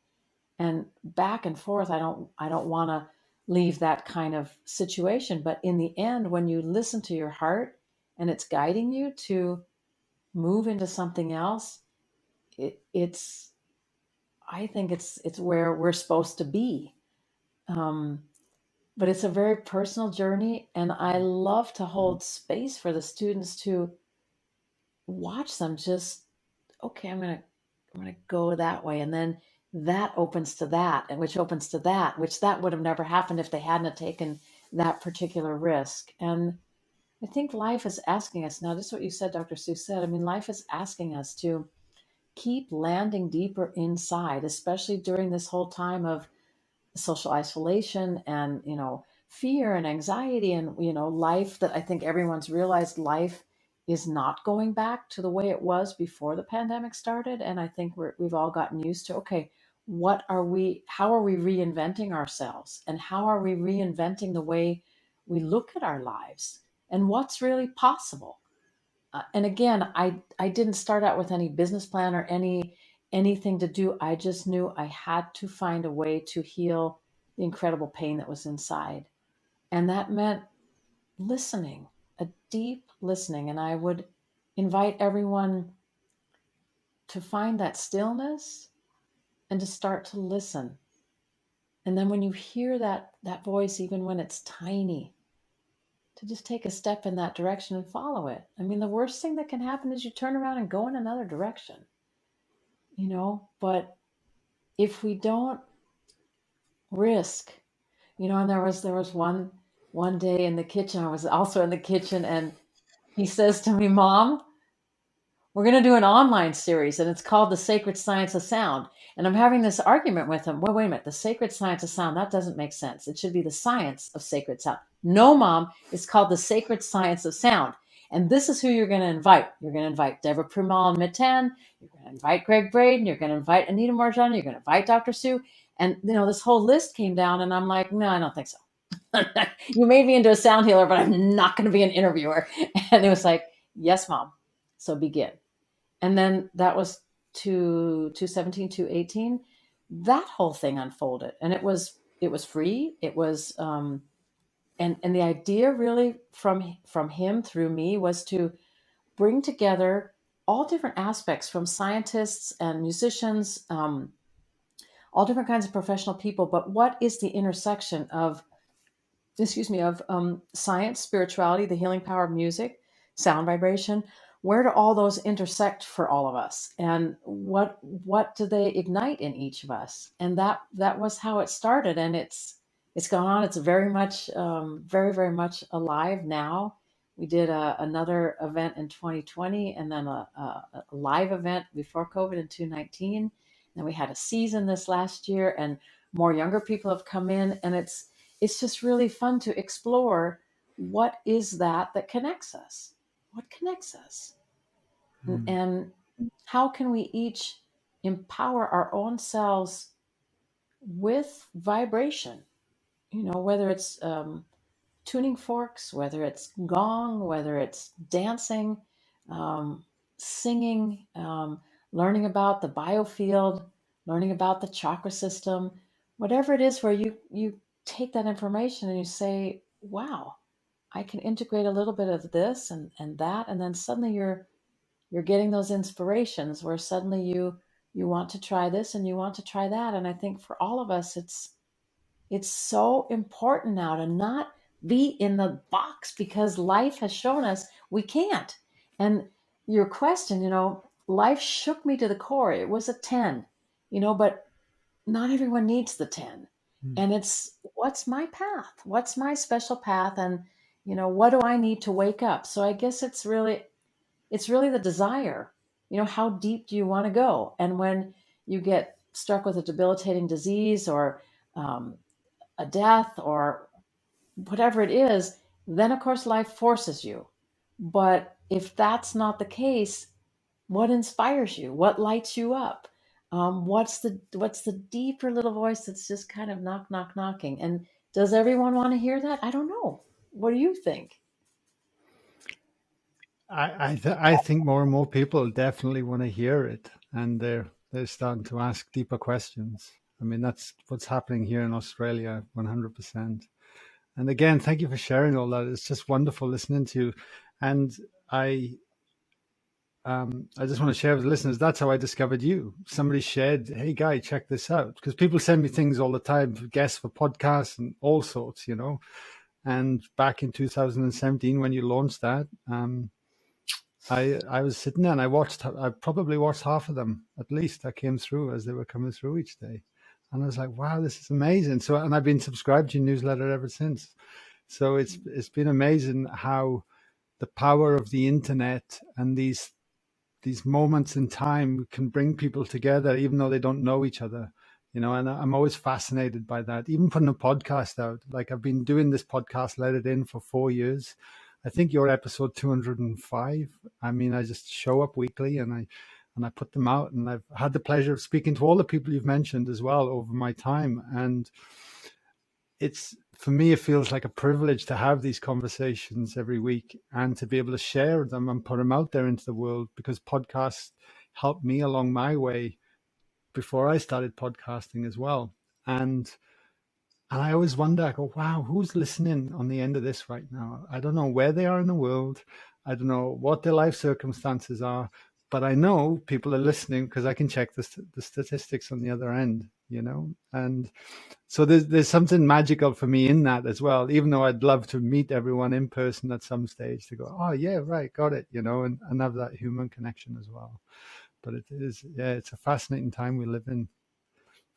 And back and forth, I don't want to leave that kind of situation. But in the end, when you listen to your heart and it's guiding you to move into something else, it's I think it's where we're supposed to be. Um, but it's a very personal journey, and I love to hold space for the students to watch them just, okay, I'm gonna go that way, and then that opens to that, and which opens to that, which that would have never happened if they hadn't have taken that particular risk. And I think life is asking us now, just what you said, Dr. Sue said. I mean, life is asking us to keep landing deeper inside, especially during this whole time of social isolation and fear and anxiety, and life, that I think everyone's realized life is not going back to the way it was before the pandemic started. And I think we've all gotten used to, okay, how are we reinventing ourselves, and how are we reinventing the way we look at our lives, and what's really possible. And again, I didn't start out with any business plan or anything to do. I just knew I had to find a way to heal the incredible pain that was inside. And that meant listening, a deep listening. And I would invite everyone to find that stillness and to start to listen. And then when you hear that voice, even when it's tiny, to just take a step in that direction and follow it. I mean, the worst thing that can happen is you turn around and go in another direction, but if we don't risk, and there was one day in the kitchen. I was also in the kitchen, and he says to me, Mom, we're going to do an online series, and it's called The Sacred Science of Sound. And I'm having this argument with him. Well, wait a minute. The sacred science of sound, that doesn't make sense. It should be the science of sacred sound. No, Mom, it's called The Sacred Science of Sound. And this is who you're going to invite. You're going to invite Deborah Primal and Mitten. You're going to invite Greg Braden. You're going to invite Anita Marjan. You're going to invite Dr. Sue. And, this whole list came down, and I'm like, no, I don't think so. You made me into a sound healer, but I'm not going to be an interviewer. And it was like, yes, Mom. So begin. And then that was 217, 218. That whole thing unfolded, and it was free. It was, and the idea really from him through me was to bring together all different aspects, from scientists and musicians, all different kinds of professional people. But what is the intersection of science, spirituality, the healing power of music, sound vibration? Where do all those intersect for all of us, and what do they ignite in each of us? And that was how it started, and it's gone on. It's very much, very, very much alive now. We did another event in 2020, and then a live event before COVID in 2019. Then we had a season this last year, and more younger people have come in, and it's just really fun to explore what is that connects us. What connects us? And how can we each empower our own selves with vibration? Whether it's tuning forks, whether it's gong, whether it's dancing, um, singing, learning about the biofield, learning about the chakra system, whatever it is, where you take that information and you say, wow, I can integrate a little bit of this and that, and then suddenly you're getting those inspirations where suddenly you want to try this and you want to try that. And I think for all of us, it's so important now to not be in the box, because life has shown us we can't. And your question, life shook me to the core. It was a 10, but not everyone needs the 10. And it's, what's my path? What's my special path? And, what do I need to wake up? So I guess it's really the desire. How deep do you want to go? And when you get struck with a debilitating disease, or a death, or whatever it is, then of course life forces you. But if that's not the case, What inspires you? What lights you up? What's the deeper little voice that's just kind of knocking? And does everyone want to hear that? I don't know. What do you think? I think more and more people definitely want to hear it, and they're starting to ask deeper questions. I mean, that's what's happening here in Australia, 100%. And again, thank you for sharing all that. It's just wonderful listening to you. And I I just want to share with the listeners, that's how I discovered you. Somebody shared, hey, Guy, check this out. Because people send me things all the time, for guests for podcasts and all sorts, you know. And back in 2017, when you launched that, I was sitting there and I probably watched half of them, at least, that came through as they were coming through each day. And I was like, wow, this is amazing. So, and I've been subscribed to your newsletter ever since. So it's been amazing how the power of the internet and these moments in time can bring people together, even though they don't know each other, you know. And I'm always fascinated by that. Even putting a podcast out, like I've been doing this podcast, Let It In, for 4 years. I think you're episode 205. I mean, I just show up weekly and I put them out, and I've had the pleasure of speaking to all the people you've mentioned as well over my time. And it's, for me, it feels like a privilege to have these conversations every week and to be able to share them and put them out there into the world, because podcasts helped me along my way before I started podcasting as well. And I always wonder, I go, wow, who's listening on the end of this right now? I don't know where they are in the world. I don't know what their life circumstances are, but I know people are listening because I can check the statistics on the other end, you know? And so there's something magical for me in that as well, even though I'd love to meet everyone in person at some stage to go, oh yeah, right, got it, you know, and have that human connection as well. But it is, yeah, it's a fascinating time we live in.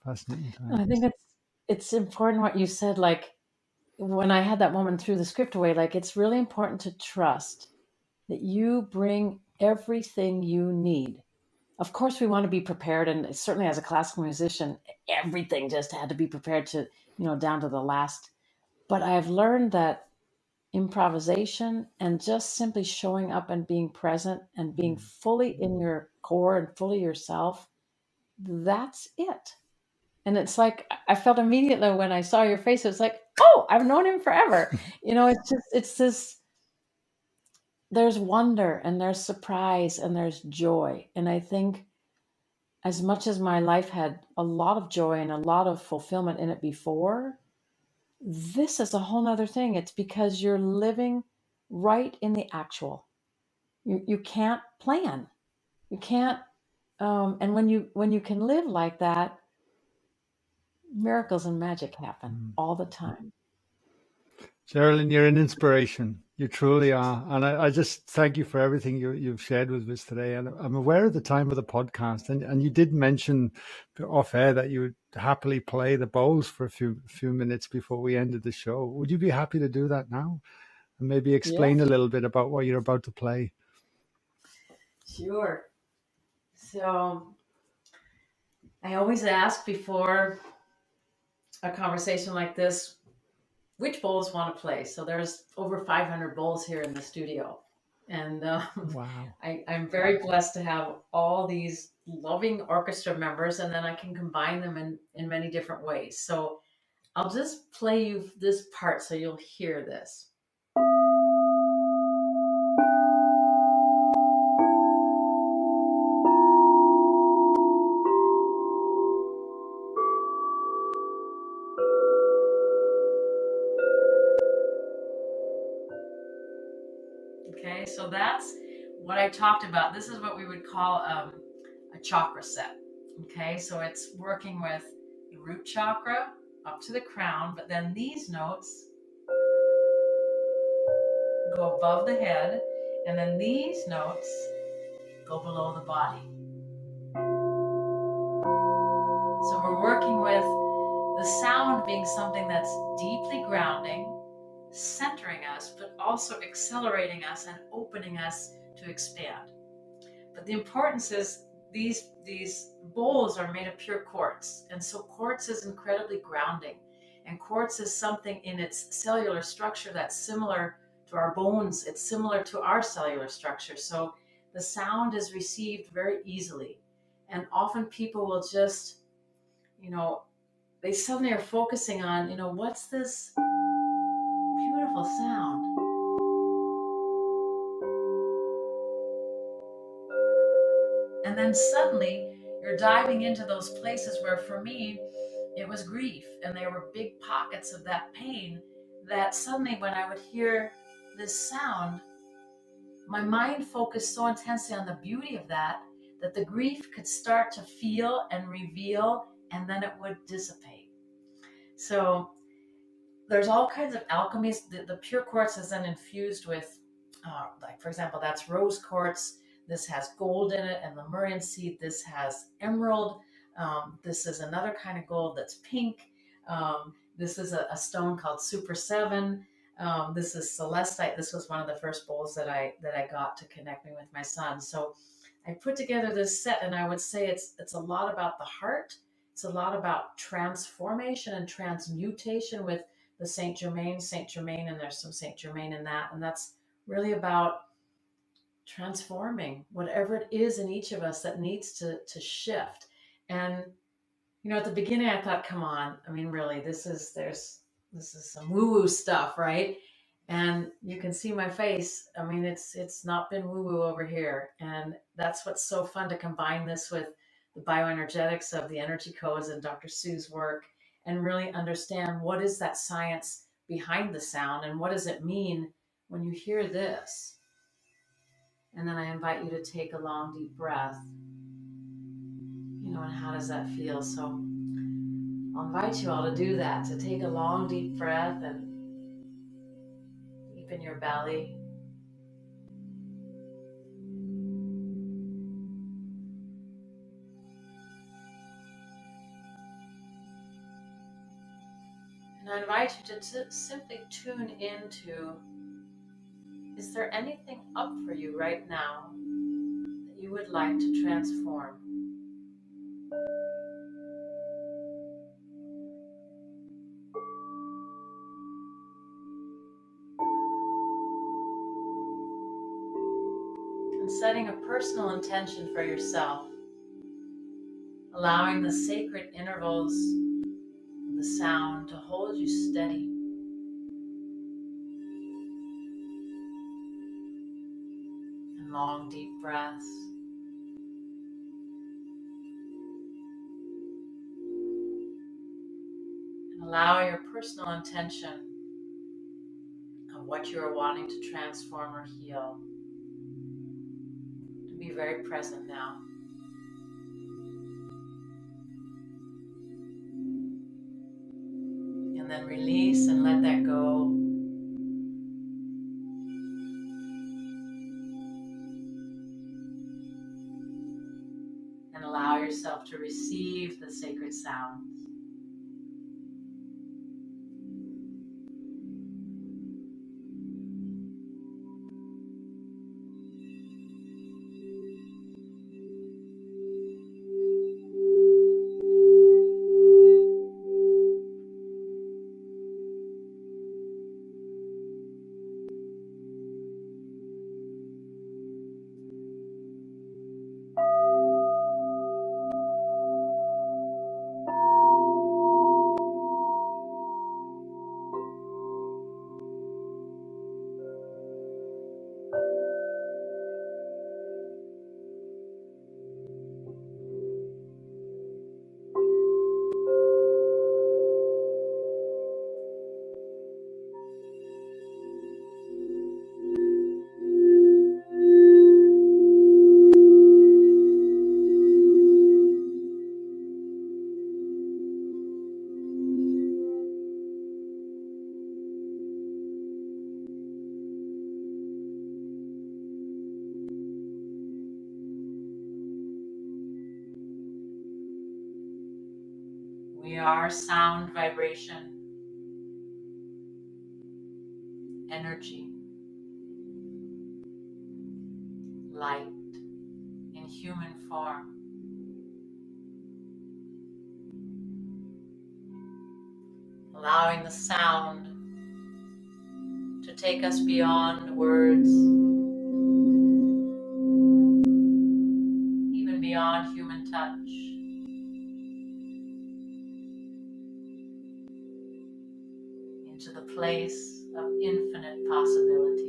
Fascinating time. I think it's important what you said. Like when I had that moment threw the script away, like it's really important to trust that you bring everything you need. Of course, we want to be prepared, and certainly as a classical musician, everything just had to be prepared to, down to the last. But I've learned that improvisation and just simply showing up and being present and being fully in your core and fully yourself, that's it. And it's like I felt immediately when I saw your face, it was like, oh, I've known him forever. It's this, there's wonder and there's surprise and there's joy. And I think as much as my life had a lot of joy and a lot of fulfillment in it before, this is a whole nother thing. It's because you're living right in the actual. You can't plan. You can't. And when you can live like that, miracles and magic happen all the time. Jeralyn, you're an inspiration. You truly are. And I just thank you for everything you've shared with us today. And I'm aware of the time of the podcast. And you did mention off air that you would happily play the bowls for a few minutes before we ended the show. Would you be happy to do that now? And maybe explain a little bit about what you're about to play? Sure. So I always ask before a conversation like this, which bowls want to play? So there's over 500 bowls here in the studio. And Wow. I'm very blessed to have all these loving orchestra members, and then I can combine them in many different ways. So I'll just play you this part so you'll hear this. Okay, so that's what I talked about. This is what we would call a chakra set. Okay, so it's working with the root chakra up to the crown, but then these notes go above the head, and then these notes go below the body. So we're working with the sound being something that's deeply grounding, centering us, but also accelerating us and opening us to expand. But the importance is these bowls are made of pure quartz, and so quartz is incredibly grounding, and quartz is something in its cellular structure that's similar to our bones. It's similar to our cellular structure. So the sound is received very easily. And often people will just, they suddenly are focusing on, what's this beautiful sound? And then suddenly you're diving into those places where, for me, it was grief, and there were big pockets of that pain that suddenly when I would hear this sound, my mind focused so intensely on the beauty of that the grief could start to feel and reveal, and then it would dissipate. So there's all kinds of alchemies. The pure quartz is then infused with, like for example, that's rose quartz. This has gold in it, and Lemurian seed. This has emerald. This is another kind of gold that's pink. This is a stone called Super 7. This is celestite. This was one of the first bowls that I got to connect me with my son. So I put together this set, and I would say it's a lot about the heart. It's a lot about transformation and transmutation with the Saint Germain, and there's some Saint Germain in that, and that's really about transforming whatever it is in each of us that needs to shift. And at the beginning I thought, come on, I mean, really, this is some woo-woo stuff, right? And you can see my face. I mean, it's not been woo-woo over here. And that's what's so fun, to combine this with the bioenergetics of the energy codes and Dr. Sue's work, and really understand what is that science behind the sound, and what does it mean when you hear this. And then I invite you to take a long, deep breath. And how does that feel? So I'll invite you all to do that, to take a long, deep breath and deep in your belly. And I invite you to simply tune into, is there anything up for you right now that you would like to transform? And setting a personal intention for yourself, allowing the sacred intervals of the sound to hold you steady. And long, deep breaths. And allow your personal intention of what you are wanting to transform or heal to be very present now. And then release and let that go. And allow yourself to receive the sacred sounds. We are sound, vibration, energy, light in human form. Allowing the sound to take us beyond words, beyond human touch. Into the place of infinite possibilities.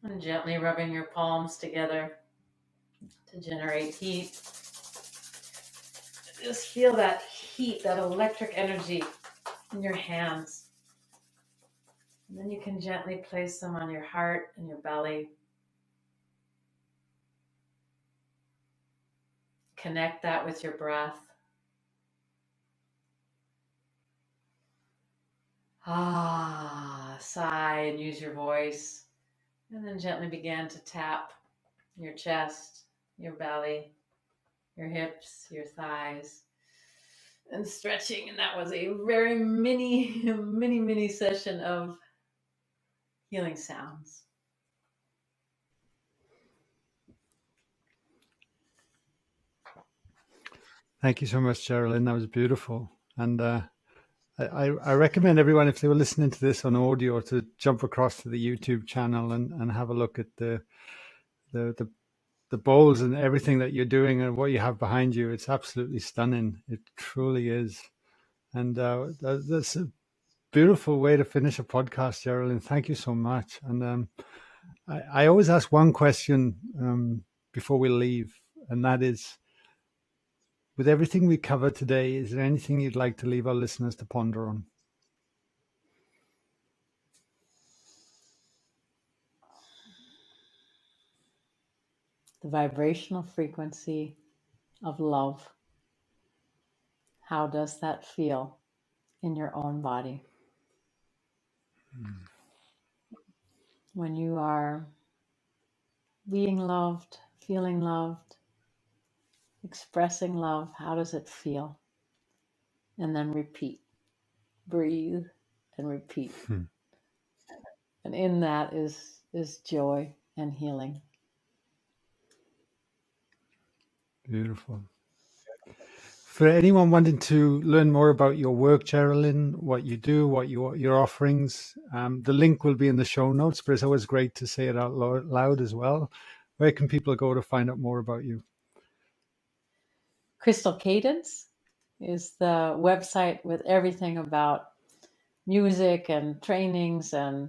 And gently rubbing your palms together to generate heat. Just feel that heat, that electric energy in your hands. And then you can gently place them on your heart and your belly. Connect that with your breath. Sigh and use your voice. And then gently begin to tap your chest, your belly, your hips, your thighs, and stretching. And that was a very mini session of healing sounds. Thank you so much, Jeralyn. That was beautiful. And I recommend everyone, if they were listening to this on audio, to jump across to the YouTube channel and have a look at the bowls and everything that you're doing and what you have behind you. It's absolutely stunning. It truly is. And that's a beautiful way to finish a podcast, Jeralyn. Thank you so much. And I always ask one question before we leave, and that is, with everything we covered today, is there anything you'd like to leave our listeners to ponder on? The vibrational frequency of love. How does that feel in your own body? When you are being loved, feeling loved, expressing love, how does it feel? And then repeat. Breathe and repeat. And in that is joy and healing. Beautiful. For anyone wanting to learn more about your work, Jeralyn, what you do, what your offerings, the link will be in the show notes, but it's always great to say it out loud as well. Where can people go to find out more about you? Crystal Cadence is the website with everything about music and trainings and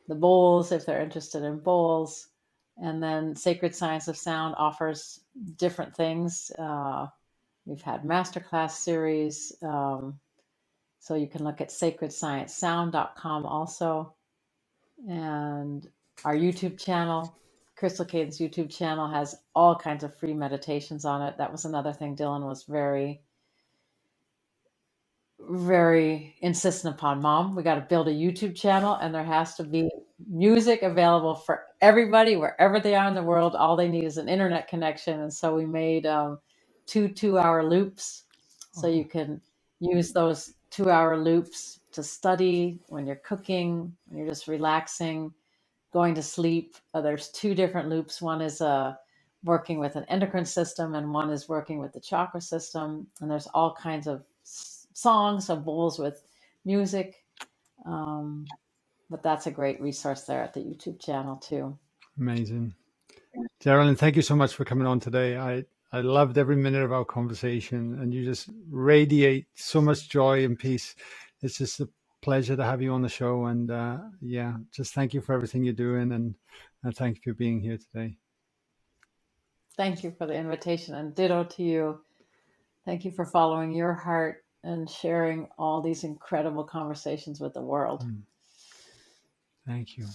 the bowls, if they're interested in bowls. And then Sacred Science of Sound offers different things. We've had masterclass series. So you can look at sacredsciencesound.com also. And our YouTube channel, Crystal Cadence YouTube channel, has all kinds of free meditations on it. That was another thing Dylan was very insistent upon. Mom, we got to build a YouTube channel, and there has to be music available for everybody wherever they are in the world. All they need is an internet connection. And so we made 2-hour loops. So you can use those 2-hour loops to study when you're cooking, when you're just relaxing, going to sleep. There's 2 different loops. One is working with an endocrine system, and one is working with the chakra system. And there's all kinds of songs of bowls with music. But that's a great resource there at the YouTube channel too. Amazing. Jeralyn, thank you so much for coming on today. I loved every minute of our conversation, and you just radiate so much joy and peace. It's just a pleasure to have you on the show. And just thank you for everything you're doing, and thank you for being here today. Thank you for the invitation, and ditto to you. Thank you for following your heart and sharing all these incredible conversations with the world. Thank you.